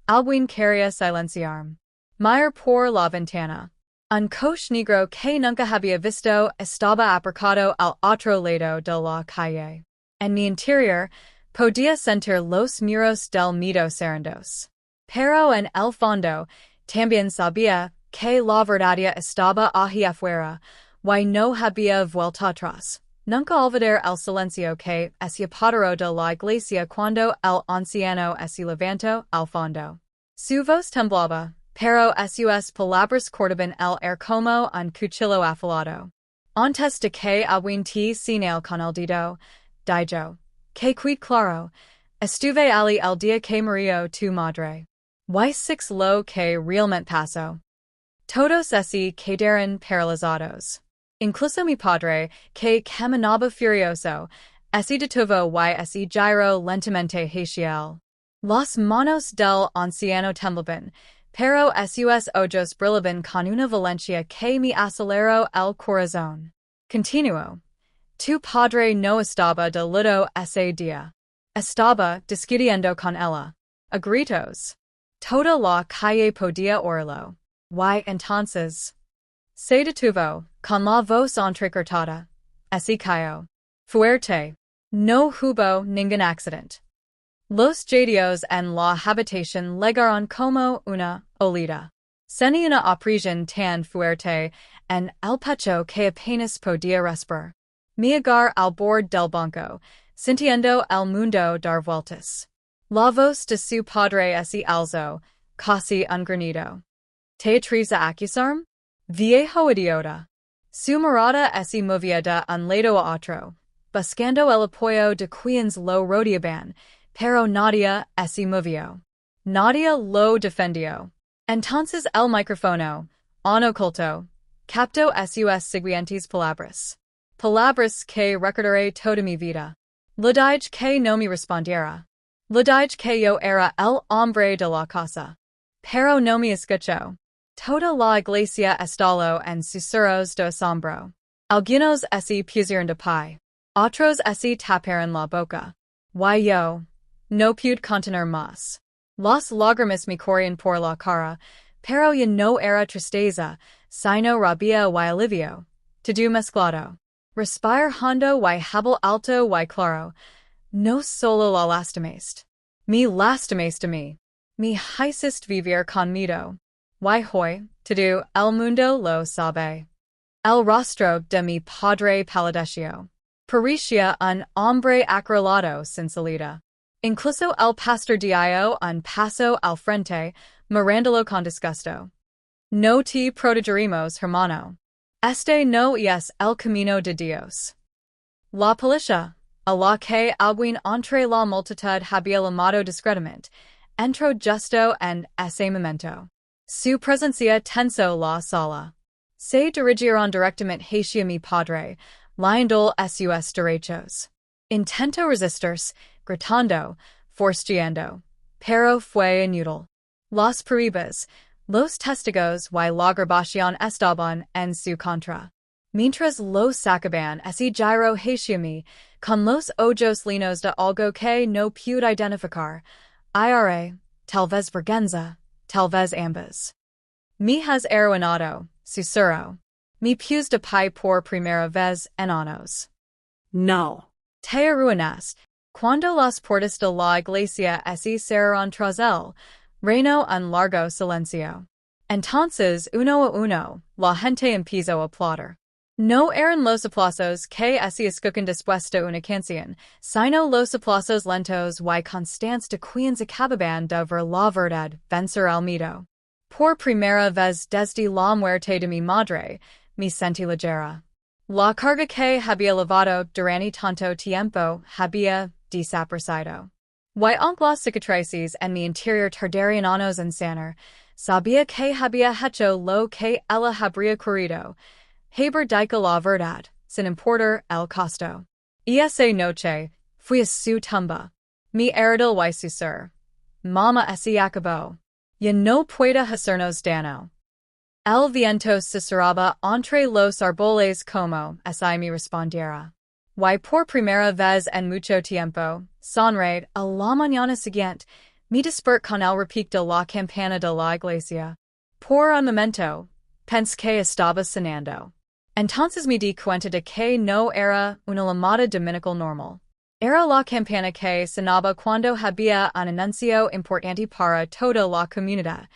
Alguien quería silenciarme. Mirar por la ventana. Un coche negro que nunca había visto estaba aparcado al otro lado de la calle. En mi interior, podía sentir los muros del miedo serendos. Pero en el fondo, también sabía que la verdad estaba allí afuera, y no había vuelta atrás. Nunca olvidar el silencio que se apoderó de la iglesia cuando el anciano se levantó al fondo. Su voz temblaba, pero sus palabras cortaban el air como un cuchillo afilado. Antes de que alguien te señale con el dedo, dijo, que quid claro, estuve allí el día que murió tu madre. Y six lo que realmente pasó. Todos se quedaron paralizados. Incluso mi padre, que caminaba furioso, se detuvo y se giró lentamente hacia él. Las manos del anciano temblaban, pero sus ojos brillaban con una violencia que me aceleró el corazón. Continuó. Tu padre no estaba de luto ese día. Estaba discutiendo con ella. A gritos. Toda la calle podía oírlo. Y entonces se detuvo, con la voz entrecortada. Se cayó. Fuerte. No hubo ningún accidente. Los jadios en la habitación llegaron como una olida. Sentí una opresión tan fuerte en el pecho que apenas podía respirar. Me agarré al borde del banco, sintiendo el mundo dar vueltas. La voz de su padre se alzó, casi un granido. ¿Te atreves a acusarme? Viejo idiota. Su mirada se movía de un lado a otro, buscando el apoyo de quienes lo rodeaban, pero nadie se movió. Nadie lo defendió. Entonces el micrófono, en oculto, captó sus siguientes palabras. Palabras que recordaré toda mi vida. Le dije que no me respondiera. Le dije que yo era el hombre de la casa. Pero no me escuchó. Toda la iglesia estalló en susurros de asombro. Algunos se pusieron de pie. Otros se taparon la boca. Y yo no pude contener más. Las lágrimas me corrían por la cara, pero ya no era tristeza, sino rabia y alivio. Todo mezclado. Respirar hondo y hablar alto y claro. No solo la lastimaste. Me lastimaste a mí. Me hiciste vivir con miedo. Y hoy, todo el mundo lo sabe. El rostro de mi padre palideció. Parecía un hombre acrisolado sin salida. Incluso el pastor dio un paso al frente, mirándolo con disgusto. No te protegeremos, hermano. Este no es el camino de Dios. La policía, a la que alguien entre la multitud había llamado discretamente, entró justo en ese momento. Su presencia tensó la sala. Se dirigieron directamente hacia mi padre, leyendo sus derechos. Intentó resistirse, gritando, forcejeando, pero fue inútil. Las pruebas, los testigos y la grabación estaban en su contra. Mientras lo sacaban se giró hacia mí, con los ojos llenos de algo que no pude identificar. Ira, tal vez vergüenza, tal vez ambas. Me has arruinado, susurró. Me puse de pie por primera vez en años.
No.
Te arruinas. Cuando las puertas de la iglesia se cerraron tras él, reinó un largo silencio. Entonces, uno a uno, la gente empezó a aplaudir. No eran los aplausos que se escuchan después de una canción, sino los aplausos lentos y constantes de quienes acababan de ver la verdad vencer el miedo. Por primera vez desde la muerte de mi madre, me sentí ligera. La carga que había llevado durante tanto tiempo había desaparecido. Y aunque las cicatrices en mi interior tardarían años en sanar, sabía que había hecho lo que ella habría querido. Haber dicho la verdad, sin importar el costo. Y esa noche, fui a su tumba. Mi heredil y susur. Mama se acabó. Y no pueda hacernos daño. El viento susurraba entre los árboles como así me respondiera. Y por primera vez en mucho tiempo, sonreí a la mañana siguiente, me desperté con el repique de la campana de la iglesia. Por un momento, pensé que estaba cenando. Entonces me di cuenta de que no era una llamada dominical normal. Era la campana que sonaba cuando había un anuncio importante para toda la comunidad.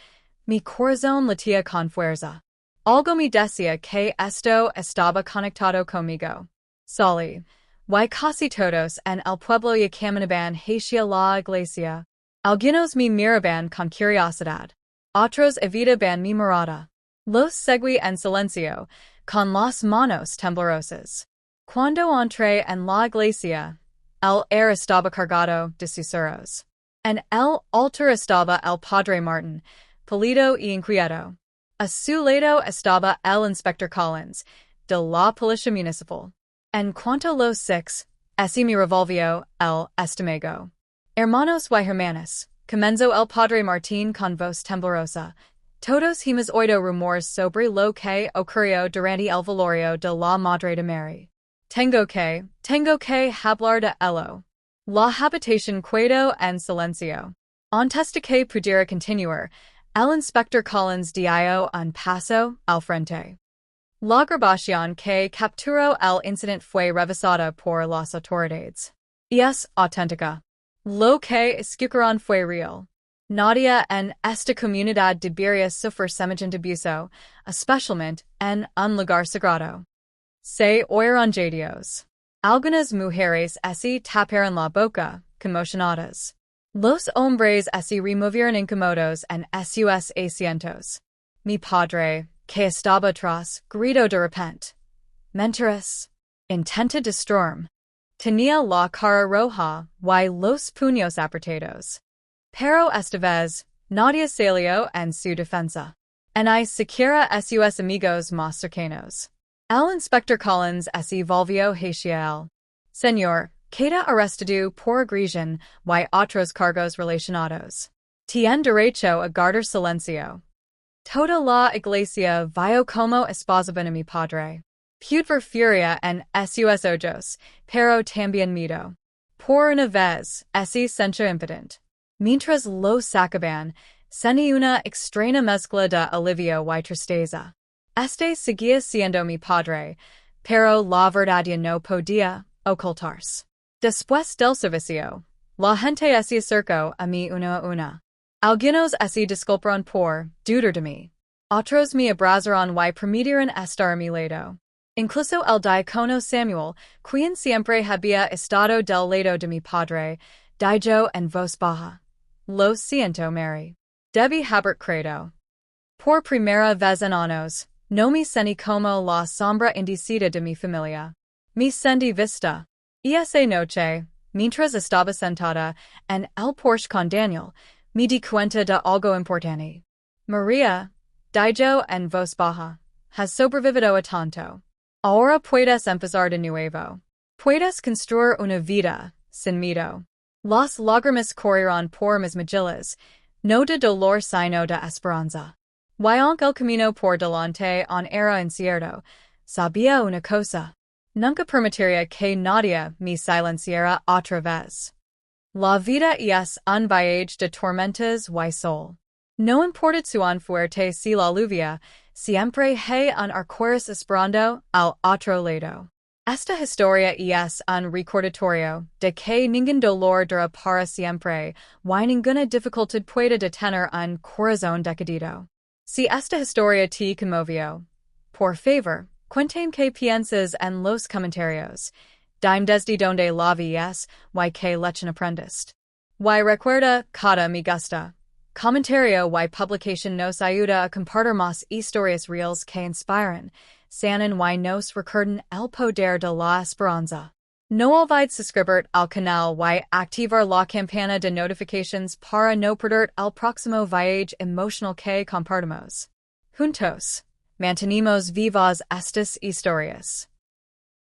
Mi corazón latía con fuerza. Algo me decía que esto estaba conectado conmigo. Salí. Y casi todos en el pueblo y caminaban hacia la iglesia. Algunos me miraban con curiosidad. Otros evitaban mi mirada. Los seguí en silencio, con las manos temblorosas. Cuando entré en la iglesia, el aire estaba cargado de susurros. En el altar estaba el Padre Martin, pálido y inquieto. A su lado estaba el inspector Collins, de la Policía Municipal. En cuanto a los six, así me revolvió el estómago. Hermanos y hermanas, comenzó el Padre Martín con voz temblorosa. Todos hemos oído rumores sobre lo que ocurrió durante el velorio de la Madre de Mary. Tengo que hablar de ello. La habitación quedó en silencio. Antes de que pudiera continuar, el inspector Collins dio un paso al frente. La grabación que capturó el incidente fue revisada por las autoridades. Y es auténtica. Lo que escucharon fue real. Nadie en esta comunidad debería sufrir semejante abuso, especialmente en un lugar sagrado. Se oyeron gemidos. Algunas mujeres así taparon la boca, conmocionadas. Los hombres así removieron incómodos en sus asientos. Mi padre, que estaba atrás, gritó de repente. Mentiras. Intenta destruirme. Tenía la cara roja y los puños apretados. Pero esta vez, nadie salió en su defensa. Ni siquiera sus amigos más cercanos. El inspector Collins así volvió hacia él. Señor, queda arrestado por agresión y otros cargos relacionados. Tiene derecho a guardar silencio. Toda la iglesia vio como esposaban a mi padre. Pude ver furia en sus ojos, pero también miedo. Por una vez, se sintió impotente. Mientras lo sacaban, sentí una extraña mezcla de alivio y tristeza. Seguía siendo mi padre, pero la verdad ya no podía ocultarse. Después del servicio, la gente se acercó a mí una a una. Algunos se disculparon por dudar de mí. Otros me abrazaron y permitieron estar a mi lado. Incluso el diácono Samuel, quien siempre había estado del lado de mi padre, dijo en voz baja. Lo siento, Mary. Debí haber creído. Por primera vez en años, no me sentí como la sombra indecisa de mi familia. Me sentí vista. Y esa noche, mientras estaba sentada en el porche con Daniel, me di cuenta de algo importante. María, dijo en voz baja, has sobrevivido a tanto. Ahora puedes empezar de nuevo. Puedes construir una vida sin miedo. Las lágrimas corrieron por mis mejillas, no de dolor sino de esperanza. Y aunque el camino por delante aún era incierto, sabía una cosa. Nunca permitiría que nadie me silenciara otra vez. La vida es un viaje de tormentas y sol. No importa cuán fuerte si la lluvia, siempre hay un arcoíris esperando al otro lado. Esta historia es un recordatorio de que ningún dolor dura para siempre y ninguna dificultad puede detener un corazón decidido. Si esta historia te conmovió, por favor, cuéntame qué piensas en los comentarios. Dime desde donde la ves y qué lección aprendiste. Y recuerda, cada me gusta. Comentario y publicación nos ayuda a compartir más historias reales que inspiran, sanan y nos recuerdan el poder de la esperanza. No olvides suscribirte al canal y activar la campana de notifications para no perder el próximo viaje emocional que compartimos. Juntos, mantenemos vivas estas historias.